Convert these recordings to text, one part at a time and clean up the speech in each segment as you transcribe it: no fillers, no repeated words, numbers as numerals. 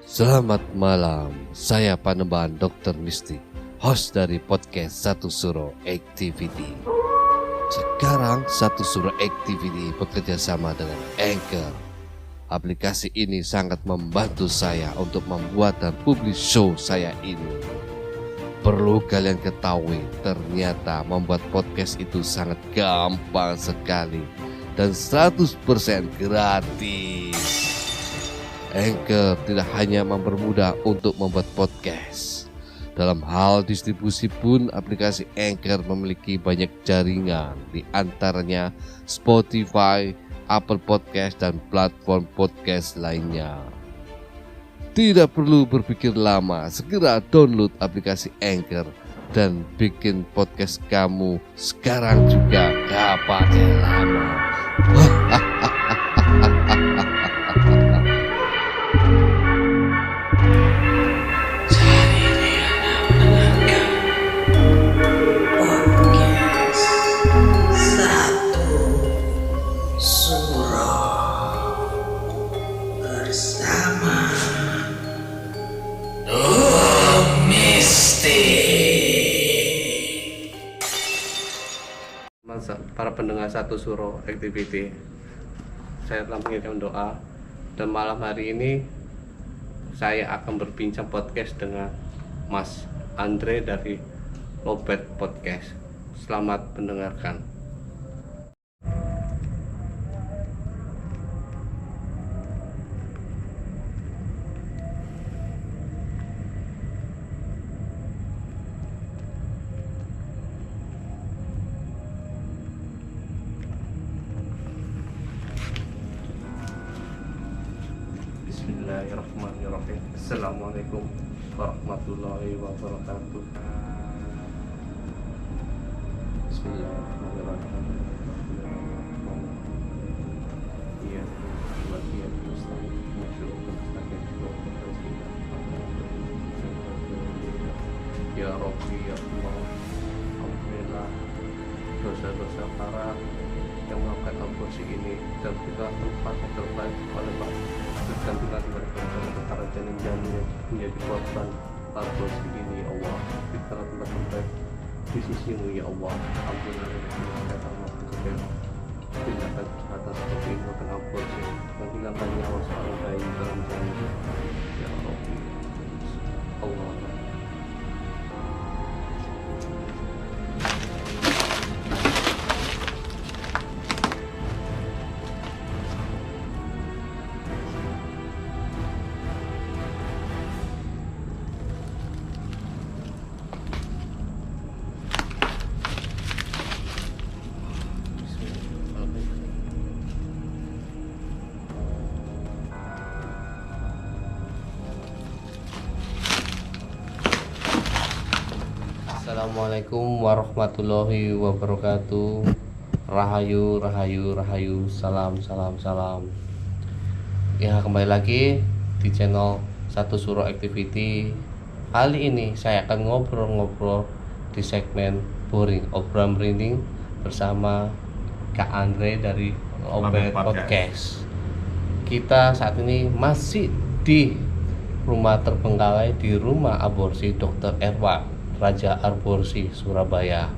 Selamat malam, saya Panembahan Dr. Mistik, host dari podcast Satu Suro Activity. Sekarang Satu Suro Activity bekerja sama dengan Anchor. Aplikasi ini sangat membantu saya untuk membuat dan publish show saya ini. Perlu kalian ketahui, ternyata membuat podcast itu sangat gampang sekali dan 100% gratis. Anchor tidak hanya mempermudah untuk membuat podcast. Dalam hal distribusi pun aplikasi Anchor memiliki banyak jaringan, di antaranya Spotify, Apple Podcast, dan platform podcast lainnya. Tidak perlu berpikir lama, segera download aplikasi Anchor dan bikin podcast kamu sekarang juga, gak pakai lama. Para pendengar Satu Suro Activity, saya telah mengirimkan doa dan malam hari ini saya akan berbincang podcast dengan Mas Andre dari Lobet Podcast. Selamat mendengarkan. Bismillahirrahmanirrahim. Assalamualaikum warahmatullahi wabarakatuh. Bismillahirrahmanirrahim. Iya, lagi mustahil masuk mustahil ya Rabbi ya Allah. Alhamdulillah dosa-dosa para yang melakukan aborsi ini dan kita tempat yang terbaik oleh Pak gantikan mereka para janin-janin yang menjadi korban aborsi ini ya Allah. Kita tempat terbaik di sisimu ya Allah. Alhamdulillah tindakan kejahatan seperti ini melakukan aborsi menghilangkan nyawa seorang bayi dalam janin ya Rabbi Allah. Assalamualaikum warahmatullahi wabarakatuh. Rahayu, rahayu, rahayu. Salam, salam, salam. Ya, kembali lagi di channel Satu Suro Activity. Kali ini saya akan ngobrol-ngobrol di segmen Boring Obrolan Merinding bersama Kak Andre dari Lobet Podcast. Kita saat ini masih di rumah terbengkalai, di rumah aborsi Dr. Erwan, Raja Aborsi Surabaya.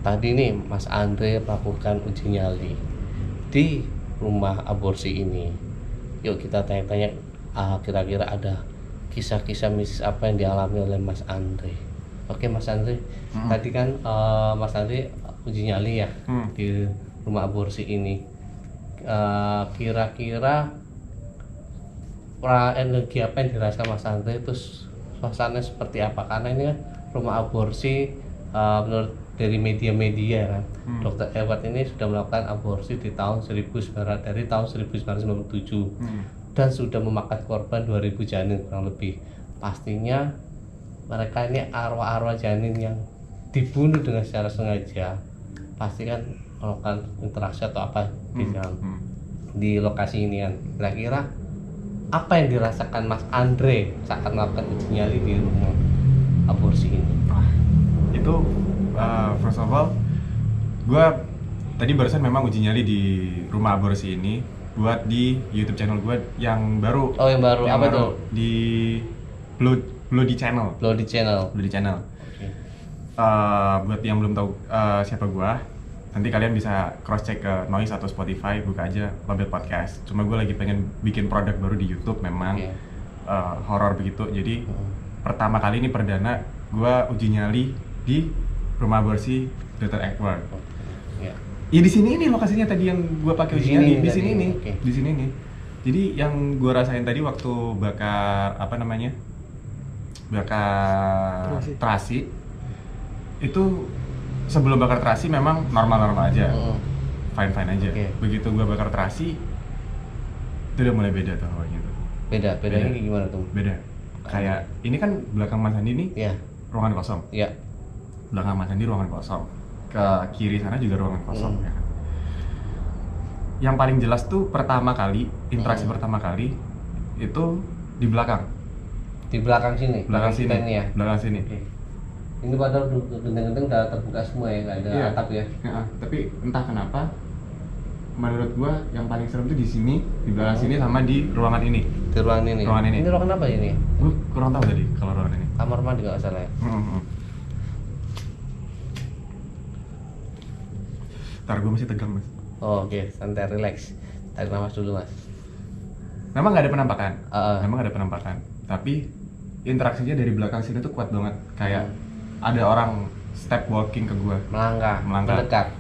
Tadi nih Mas Andre melakukan uji nyali di rumah aborsi ini. Yuk kita tanya-tanya, kira-kira ada kisah-kisah mistis apa yang dialami oleh Mas Andre. Oke Mas Andre, tadi kan Mas Andre uji nyali ya di rumah aborsi ini. Kira-kira energi apa yang dirasakan Mas Andre, terus suasananya seperti apa? Karena ini kan rumah aborsi menurut dari media-media kan, Dr. Edward ini sudah melakukan aborsi di tahun 1997 dan sudah memakan korban 2000 janin kurang lebih. Pastinya mereka ini arwah-arwah janin yang dibunuh dengan secara sengaja. Pasti kan melakukan interaksi atau apa di dalam di lokasi ini kan. Kira-kira apa yang dirasakan Mas Andre saat melakukan uji nyali di rumah aborsi ini? Itu first of all, gue tadi barusan memang uji nyali di rumah aborsi ini. buat di YouTube channel gue yang baru. Oh, yang baru. Apa tuh? Di Bloody Channel. Bloody Channel. Bloody Channel. Oke. Buat yang belum tahu siapa gue, nanti kalian bisa cross check ke Noise atau Spotify, buka aja Lobet Podcast. Cuma gue lagi pengen bikin produk baru di YouTube memang. Oke. Horor begitu. Jadi pertama kali ini perdana gue uji nyali di rumah aborsi Dr. Edward. Ya. Ya di sini ini lokasinya tadi yang gue pakai Di uji sini nyali. Di tadi, sini ini. oke. Di sini nih. Jadi yang gue rasain tadi waktu bakar apa namanya? Bakar terasi. Itu sebelum bakar terasi memang normal-normal aja. Fine-fine aja. Oke. Begitu gue bakar terasi itu udah mulai beda tuh hawanya tuh. Bedanya kayak gimana tuh? Beda. Kayak ini kan belakang Mas Andi nih Iya. ruangan kosong. Iya. Belakang Mas Andi ruangan kosong. Ke kiri sana juga ruangan kosong ya kan. Yang paling jelas tuh pertama kali, interaksi pertama kali itu di belakang. Di belakang sini. Belakang sini. kita ini ya. Belakang sini. Oke. Ini padahal genteng-genteng udah terbuka semua ya, nggak ada Iya. atap ya. Ya, tapi entah kenapa menurut gua yang paling serem tuh di sini, di belakang sini sama di ruangan ini. Di ruangan ini. Ruangan ini. Ini ruangan apa ini? Gua kurang tahu tadi kalau ruangan ini. Kamar mandi nggak salah ya. Ntar gua masih tegang, Mas. Oh, oke, santai, relax. Tarik nafas dulu, Mas. Memang nggak ada penampakan. Heeh. Memang nggak ada penampakan. Tapi interaksinya dari belakang sini tuh kuat banget. Kayak ada orang step walking ke gua. Melangkah.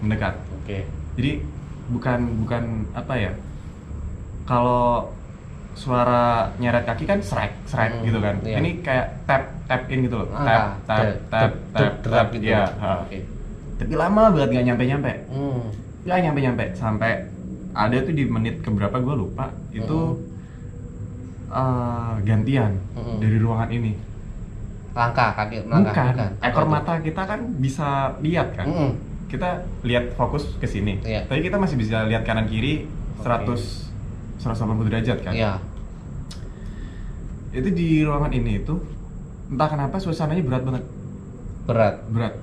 Mendekat. Oke. Jadi bukan apa ya? Kalau suara nyeret kaki kan srek gitu kan. Iya. Ini kayak tap in gitu loh. Melangkah. Drap gitu. Iya, Oke. Tapi lama banget nggak nyampe. Hmm. Nggak nyampe sampai ada tuh di menit keberapa gue lupa itu gantian dari ruangan ini. Langkah, kaki melangkah. Bukan. Ekor mata kita kan bisa lihat kan. Kita lihat fokus ke sini. Iya. Tapi kita masih bisa lihat kanan kiri 180 derajat kan. Iya. Itu di ruangan ini itu entah kenapa suasananya berat banget. Berat.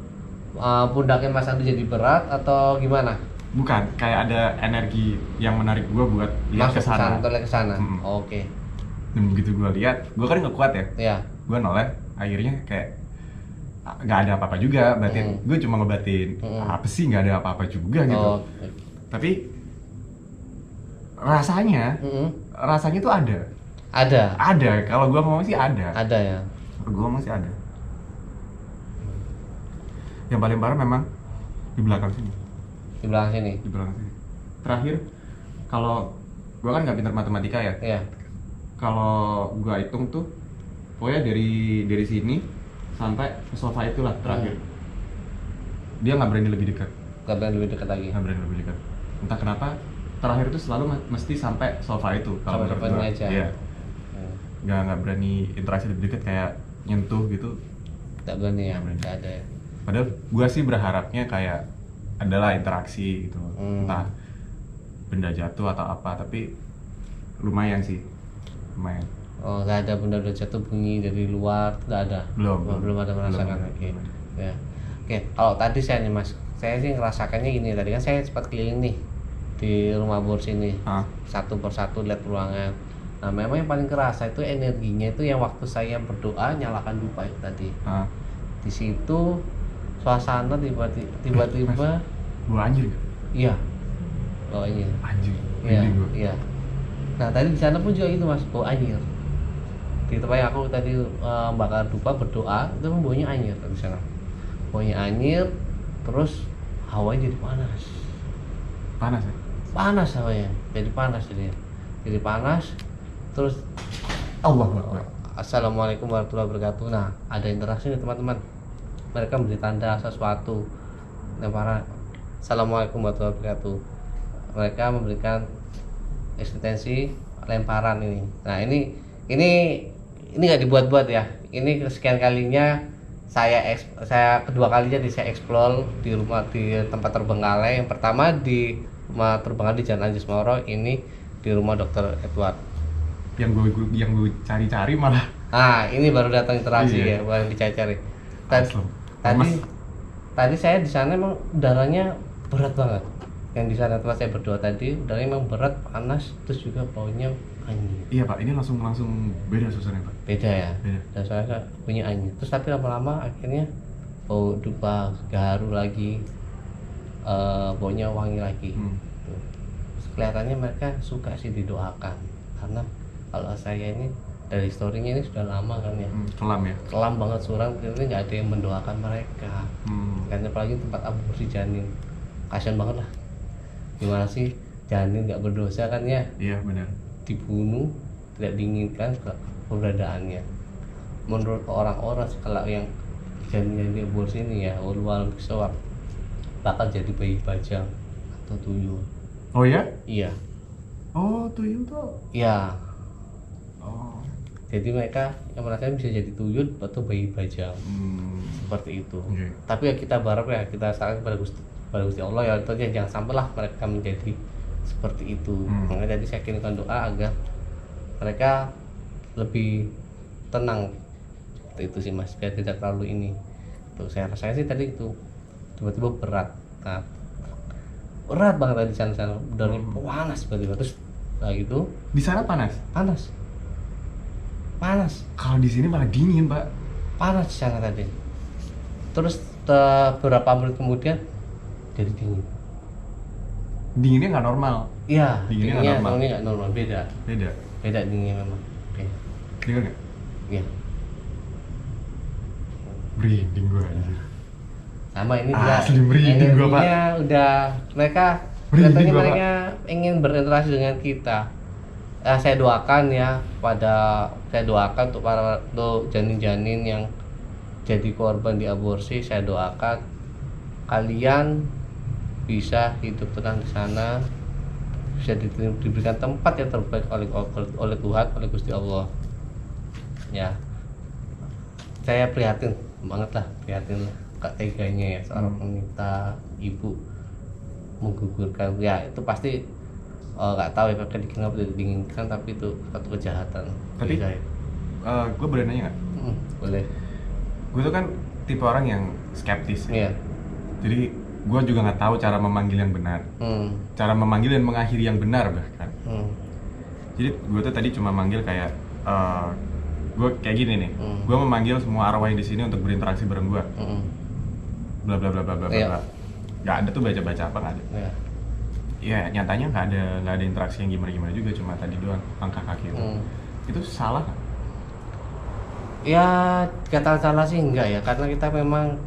Pundaknya Mas Andi jadi berat atau gimana? Bukan, kayak ada energi yang menarik gua buat lihat ke Masuk sana. ke sana. Mm. Oke. Dan begitu gua lihat, gua kan nggak kuat ya. Iya. Gua noleh, akhirnya kayak nggak ada apa-apa juga, batin. Gue cuma ngebatin apa sih nggak ada apa-apa juga gitu. Oh. Tapi rasanya tuh ada. Ada. Kalau gua ngomong sih ada. Ada ya. Kalau gua ngomong sih ada. Yang paling parah memang di belakang sini. Di belakang sini. Di belakang sini. Terakhir, kalau gua kan nggak pintar matematika ya. Iya. Kalau gua hitung tuh, pokoknya dari sini sampai ke sofa itulah terakhir. Dia nggak berani lebih dekat. Gak berani lebih dekat lagi. Nggak berani lebih dekat. Entah kenapa terakhir itu selalu mesti sampai sofa itu. Kalau Sampai menurut sofa gua. ini aja. Iya. Nggak berani interaksi lebih dekat kayak nyentuh gitu. Gak berani ya. Nggak berani. Gak ada ya. Padahal gua sih berharapnya kayak adalah interaksi gitu. Entah benda jatuh atau apa, tapi lumayan sih. Lumayan. Oh, gak ada benda-benda jatuh bunyi dari luar, gak ada. Belum ada merasakan. Oke. Ya. Oke, kalau tadi saya nih Mas, saya sih ngerasakannya gini, tadi kan saya sempat keliling nih di rumah bor sini. Satu persatu lihat ruangan. Nah, memang yang paling kerasa itu energinya itu yang waktu saya berdoa nyalakan dupa itu tadi. Di situ suasana tiba-tiba Gua anjir. iya. Oh iya. Anjir. Iya, Merinding gua. iya. Nah, tadi di sana pun juga gitu Mas, bau anyir. Di tempat yang aku tadi bakar dupa berdoa, itu memang baunya anyir di sana. Baunya anyir, terus hawanya jadi panas. Panas ya? Panas hawanya, jadi panas jadi. Jadi panas, terus Allah Akbar. Assalamualaikum warahmatullahi wabarakatuh. Nah, ada interaksi nih teman-teman. Mereka memberi tanda sesuatu. Nah, para Assalamualaikum warahmatullahi wabarakatuh. Mereka memberikan eksistensi lemparan ini. Nah, ini nggak dibuat-buat ya. Ini kesekian kalinya saya kedua kalinya saya explore di tempat terbengkalai. Yang pertama di rumah terbengkalai di Jalan Anjis Moro, ini di rumah Dr. Edward. Yang gue cari-cari malah. Ini baru datang interaksi Iya. ya, baru dicari-cari. Tadi Mas. saya di sana emang udaranya berat banget. yang di sana tempat saya berdoa tadi udaranya memang berat, panas, terus juga baunya anyir. Iya Pak, ini langsung beda suasananya Pak. Beda ya. Beda. Dan saya punya anyir. Terus tapi lama-lama akhirnya bau dupa gaharu lagi, baunya wangi lagi. Tuh. Terus kelihatannya mereka suka sih didoakan, karena kalau saya ini dari historinya ini sudah lama kan ya, Kelam ya. kelam banget suram, ini nggak ada yang mendoakan mereka. Kan apalagi tempat aborsi janin, kasian banget lah. Gimana sih janin nggak berdosa kan ya, Iya benar. dibunuh, tidak diinginkan keberadaannya. Menurut orang-orang kalau yang janin aborsi ini ya, ulwal bisawab, bakal jadi bayi bajang atau tuyul. Oh ya? Iya, Oh tuyul tuh. iya. Oh. Jadi mereka yang merasa bisa jadi tuyul atau bayi bajang, seperti itu. Oke. Tapi ya kita berharap ya, kita sangat pada Gusti Allah ya, tentunya jangan sampailah mereka menjadi seperti itu. Makanya jadi saya kirimkan doa agar mereka lebih tenang, seperti itu sih Mas, biar tidak terlalu ini. Tuh saya rasanya sih tadi itu tiba-tiba berat, nah, berat banget tadi sana udaranya panas tiba-tiba, terus gitu Di sana panas. panas Kalau di sini malah dingin Pak. panas di sana tadi. Terus beberapa menit kemudian jadi dingin. Dinginnya nggak normal. Iya, Dinginnya dinginnya nggak normal. nggak normal, beda Beda. dinginnya memang. Dengar nggak? Iya. Merinding gue anjir. Sama ini Asli merinding gua, Pak. energinya udah mereka Merinding katanya gua, Pak. mereka ingin berinteraksi dengan kita. Saya doakan untuk untuk janin-janin yang jadi korban di aborsi, saya doakan kalian bisa hidup tenang di sana, bisa diberikan tempat yang terbaik oleh Tuhan, oleh Gusti Allah. Ya, saya prihatin banget lah, gak teganya ya seorang wanita ibu menggugurkan. Ya itu pasti nggak tahu ya mereka dikenal atau diinginkan, tapi itu satu kejahatan. Tapi gue boleh nanya nggak? Boleh. Gue tuh kan tipe orang yang skeptis. Iya. Jadi gue juga nggak tahu cara memanggil yang benar, cara memanggil dan mengakhiri yang benar bahkan. Jadi gue tuh tadi cuma manggil kayak gue kayak gini nih. Gue memanggil semua arwah yang di sini untuk berinteraksi bareng gue. Bla bla bla bla bla Iya. bla. Gak ada tuh baca apa nggak ada. Iya. Ya nyatanya nggak ada interaksi yang gimana juga, cuma tadi doang angkat kaki itu. Itu salah nggak? Ya kata salah sih enggak ya, karena kita memang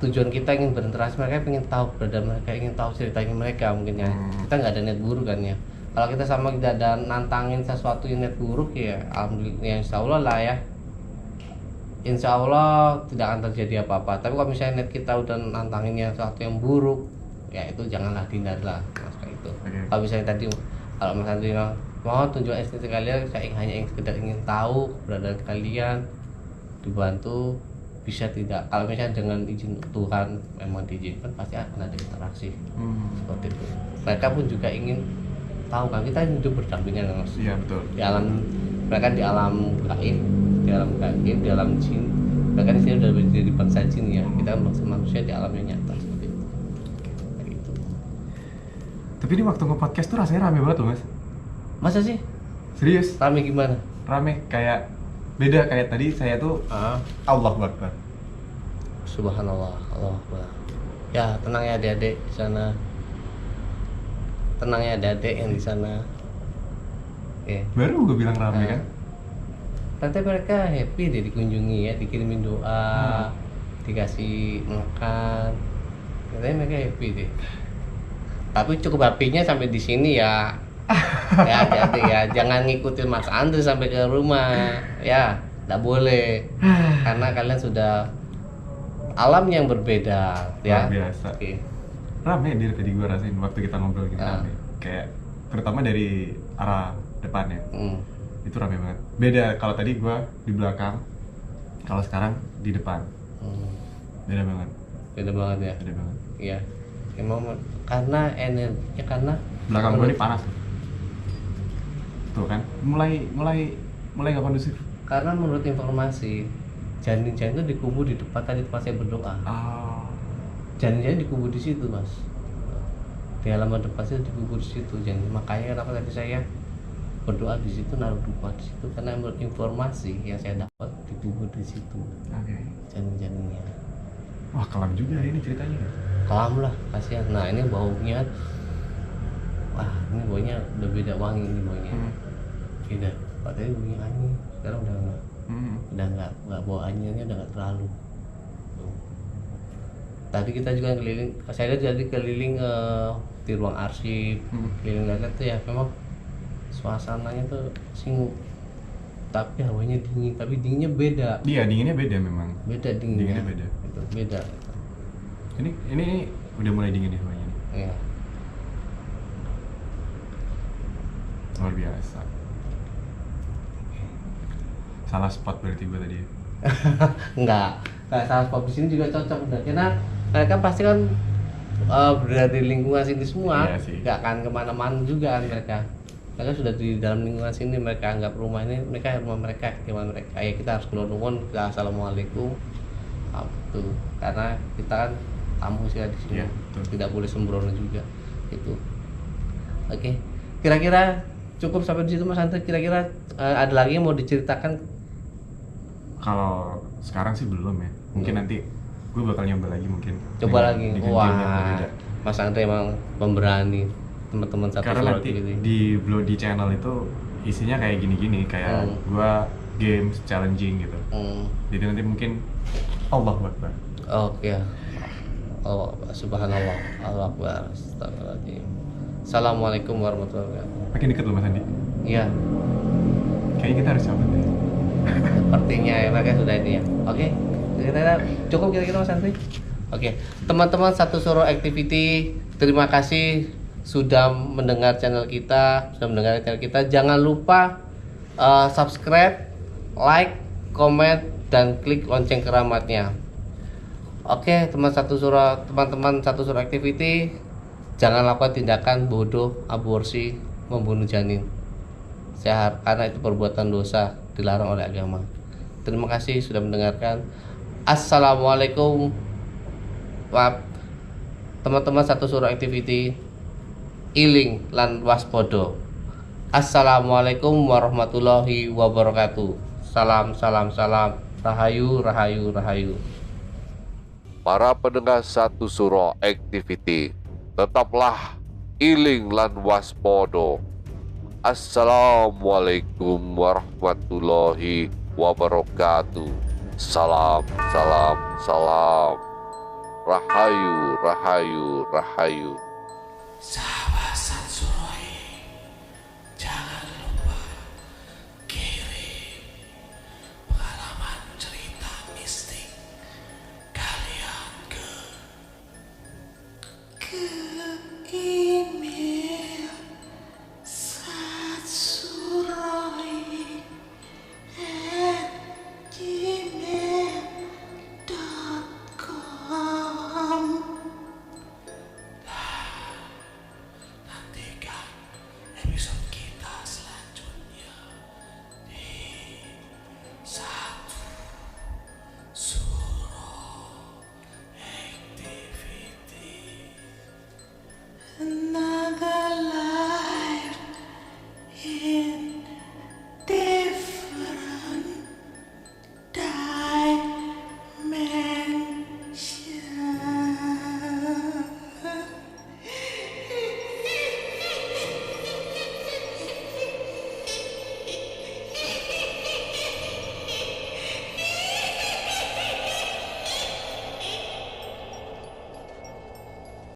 tujuan kita ingin berinteraksi, mereka ingin tahu keberadaan mereka, ingin tahu ceritanya mereka mungkin ya. Kita nggak ada niat buruk kan ya. Kalau kita sama tidak ada nantangin sesuatu yang niat buruk ya, alhamdulillah ya, insya Allah lah ya. Insya Allah tidak akan terjadi apa-apa. Tapi kalau misalnya niat kita udah nantanginnya sesuatu yang buruk, ya itu janganlah, hindarilah mas kayak itu. Kalau misalnya tadi kalau Mas Andri mau tunjuk STT kalian, saya hanya sekedar ingin tahu keberadaan kalian, dibantu bisa tidak. Kalau misalnya dengan izin Tuhan memang diizinkan, pasti akan ada interaksi seperti itu. Mereka pun juga ingin tahu kan, kita hidup berdampingan kan Mas. Iya betul. Di alam, mereka di alam gaib, di alam jin. Mereka di sini udah menjadi bangsa jin ya. Kita manusia di alam yang nyata seperti itu. Kayak gitu. Tapi ini waktu nge-podcast tuh rasanya rame banget loh Mas. Masa sih? Serius? Rame gimana? Rame kayak beda kayak tadi saya tuh Allahu Akbar. Subhanallah, Allah Akbar. Ya tenang ya adik-adik di sana. Tenang ya adik-adik yang di sana. Oke. Baru gue bilang rame kan. Nanti mereka happy deh dikunjungi ya, dikirimin doa, dikasih makan. Katanya mereka happy deh. Tapi cukup happy-nya sampai di sini ya. Ya jadi ya jangan ngikutin Mas Andri sampai ke rumah ya, nggak boleh karena kalian sudah alam yang berbeda ya. Luar biasa. Oke. Rame dari tadi gue rasain waktu kita ngobrol gitu rame. Kayak terutama dari arah depan ya. Itu rame banget. Beda kalau tadi gue di belakang, kalau sekarang di depan. Beda banget. Beda banget ya. Beda banget. Iya. Emang karena energinya, karena Belakang gue ini panas. Tuh kan, mulai nggak kondusif. karena menurut informasi janin-janin itu dikubur di depan tadi tempat saya berdoa. Janin-janin dikubur di situ Mas. di halaman depan itu dikubur di situ. Jadi makanya kenapa tadi saya berdoa di situ, naruh dupa di situ, karena informasi yang saya dapat dikubur di situ. Janin-janinnya. Wah, kelam juga ini ceritanya. Kelam lah, kasihan. Nah ini baunya, wah ini baunya udah beda wangi ini baunya. Beda. Padahal bunyi angin, sekarang udah nggak bau anginnya, udah nggak terlalu. Tadi kita juga keliling, saya lihat jadi keliling di ruang arsip, keliling lihat tuh ya memang suasananya tuh singgup, tapi hawanya dingin, tapi dinginnya beda. Iya, dinginnya beda memang. Beda dinginnya. Beda. Itu beda. Ini udah mulai dingin ya hawanya. Iya. Luar biasa. Salah spot berarti gue tadi. Enggak salah spot di sini juga cocok udah, karena mereka pasti kan berada di lingkungan sini semua, nggak akan kemana-mana juga kan mereka sudah di dalam lingkungan sini. Mereka anggap rumah ini rumah mereka, kemana mereka ya kita harus keluar assalamualaikum tuh, karena kita kan tamu sih di sini, tidak boleh sembrono juga itu. Oke, kira-kira cukup sampai di situ Mas Andre. Kira-kira ada lagi yang mau diceritakan? Kalau sekarang sih belum ya, mungkin nanti gue bakal nyoba lagi mungkin. Coba lagi. Wah, Mas Andre emang pemberani. Teman-teman satu karena nanti gitu. Di channel itu isinya kayak gini-gini, kayak gua games challenging gitu. Jadi nanti mungkin Allahu Akbar. Oke. Allah subhanallah, Allah akbar, astagfirullahaladzim. Assalamualaikum warahmatullahi wabarakatuh. Makin dekat loh Mas Andi. Iya. Kayaknya kita harus cabut deh. Sepertinya ya mereka sudah ini ya. Oke. Kira-kira cukup kira-kira Mas Andri. Oke. Teman-teman Satu Suruh Activity, terima kasih sudah mendengar channel kita, Jangan lupa subscribe, like, komen, dan klik lonceng keramatnya. Oke, teman-teman Satu Suruh Activity, jangan lakukan tindakan bodoh, aborsi, membunuh janin. Karena itu perbuatan dosa, dilarang oleh agama. Terima kasih sudah mendengarkan. Assalamualaikum. Teman-teman Satu Suruh Activity, iling lan waspodo. Assalamualaikum warahmatullahi wabarakatuh. Salam. Rahayu. Para pendengar Satu Suruh Activity, tetaplah iling lan waspodo. Assalamualaikum warahmatullahi wabarakatuh. Salam. Rahayu.